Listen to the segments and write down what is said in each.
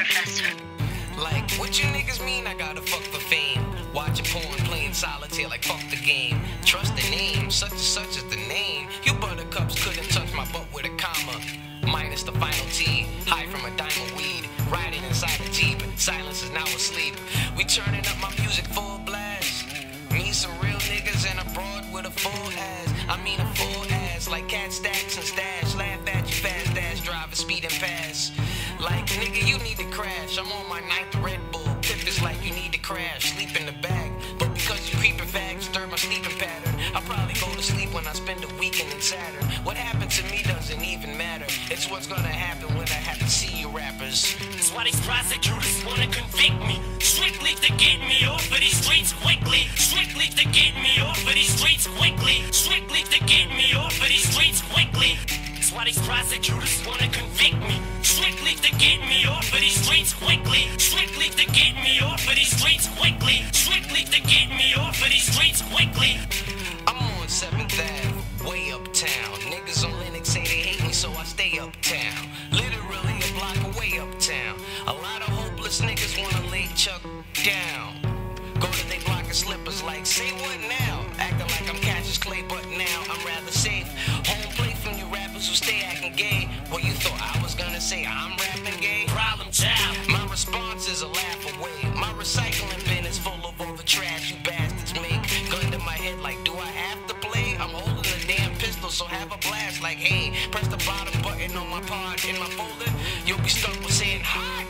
Professor. Like, what you niggas mean I gotta fuck for fame? Watching porn, playing solitaire like fuck the game. Trust the name, such and such is the name. You buttercups couldn't touch my butt with a comma. Minus the final T, high from a dime of weed. Riding inside a Jeep, silence is now asleep. We turning up my music full blast. Me some real niggas and a broad with a full ass. I mean a full ass, like cat stacks and stash. Laugh at you fast ass driving, speed and pass. Like, nigga, you need to crash. I'm on my ninth Red Bull. Pip is like, you need to crash. Sleep in the bag. But because you creeping fags, stir my sleeping pattern. I'll probably go to sleep when I spend a weekend in Saturn. What happened to me doesn't even matter. It's what's gonna happen when I have to see you rappers. That's why these prosecutors wanna convict me. Strictly to get me off of these streets quickly. Strictly to get me off of these streets quickly. Strictly to get me off of these streets quickly. That's why these prosecutors wanna convict me. Strictly to get me off of these streets quickly. Strictly to get me off of these streets quickly. Strictly to get me off of these streets quickly. I'm on 7th Ave, way uptown. Niggas on Linux say they hate me, so I stay uptown. Literally a block away uptown. A lot of hopeless niggas wanna lay Chuck down. Go to they block of slippers like, say what now? Acting like I'm Cassius Clay, but now I'm rather safe. Home plate from you rappers who stay acting gay. Well, you thought I was gonna say I'm rapping gay? Problem child. My response is a laugh away. My recycling bin is full of all the trash you bastards make. Gun to my head like, do I have to play? I'm holding a damn pistol, so have a blast like, hey, press the bottom button on my pod in my folder. You'll be stuck with saying hot.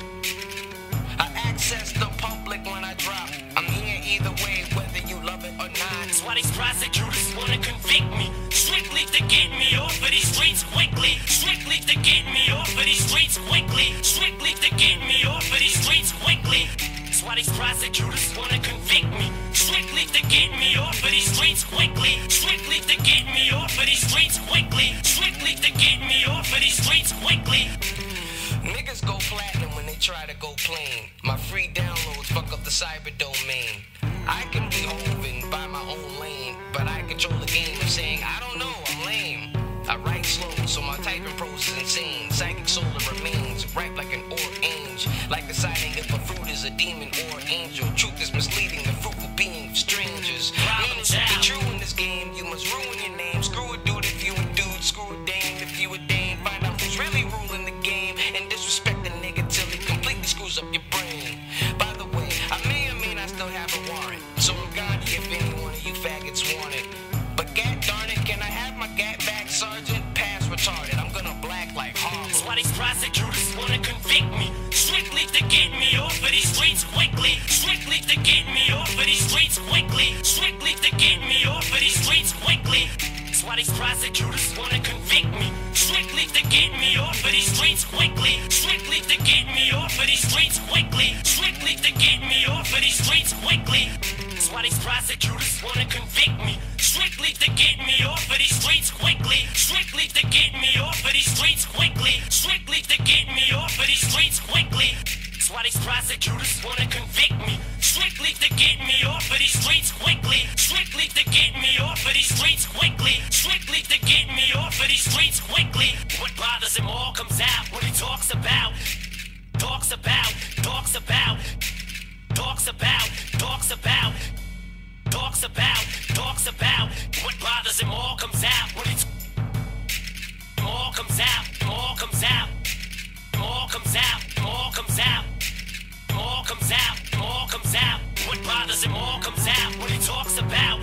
I access the public when I drop. I'm here either way, whether you love it or not. That's why these prosecutors wanna convict me. Strictly to get me off of these streets quickly. Strictly to get me off of these streets quickly. Strictly to get me off of these streets quickly. That's why these prosecutors wanna convict me. Strictly to get me off of these streets quickly. Strictly to get me off of these streets quickly. Strictly to get me off of these streets quickly. Niggas go platinum when they try to go plain. My free downloads fuck up the cyber domain. I can be Hoven by my own lane, but I control the game of saying, I don't know, I'm lame. I write slow, so my typing prose is insane. Psychic solar remains, ripe like an orange. Like deciding if a fruit is a demon or angel. Truth is misleading, the fruitful being of strangers. Meaning to be true in this game, you must ruin your name. Screw a dude if you a dude, screw a dame if you a dame. Find out who's really ruling the game, and disrespect the nigga till he completely screws up your brain. By the way, I may or may not still have a warrant, so I'm gone if any one of you faggots want it. But god darn it, can I have my gat back, Sergeant? Pass retarded, I'm gonna black like Harlem. That's why these prosecutors wanna convict me. Strictly to get me off of these streets quickly. Strictly to get me off of these streets quickly. Strictly to get me off of these streets quickly. That's why these prosecutors wanna convict me. Strictly to get me off of these streets quickly. Strictly to get me off of these streets quickly. Strictly to get me off of these streets quickly. That's why these prosecutors wanna convict me. Strictly to get me off of these streets quickly. Strictly to get me off of these streets quickly. Strictly to get me off of these streets quickly. That's why these prosecutors wanna convict me. Strictly to get me off of these streets quickly. Strictly to get me off of these streets quickly. Strictly to get me off of these streets quickly. What bothers him all comes out when he talks about. Talks about. Talks about. Talks about. Talks about. Talks about. Talks about. What bothers him all comes out when he all comes out. All comes out. All comes out. All comes out. All comes out. All comes out. What bothers him all comes out when he talks about.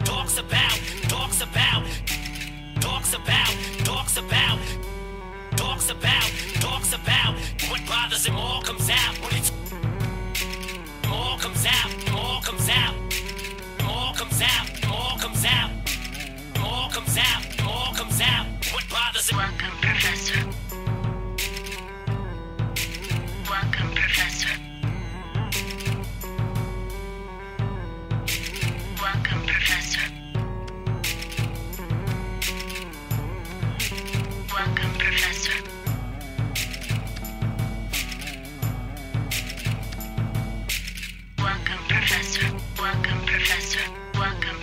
Talks about. Talks about. Talks about. Talks about. Talks about. Talks about. What bothers him all comes out when he all comes out. All comes out. All comes out. All comes out. All comes out. All comes out. What bothers him? Welcome, Professor. Welcome, Professor. Welcome, Professor. Welcome, Professor. Welcome, Professor. Welcome, Professor. Welcome,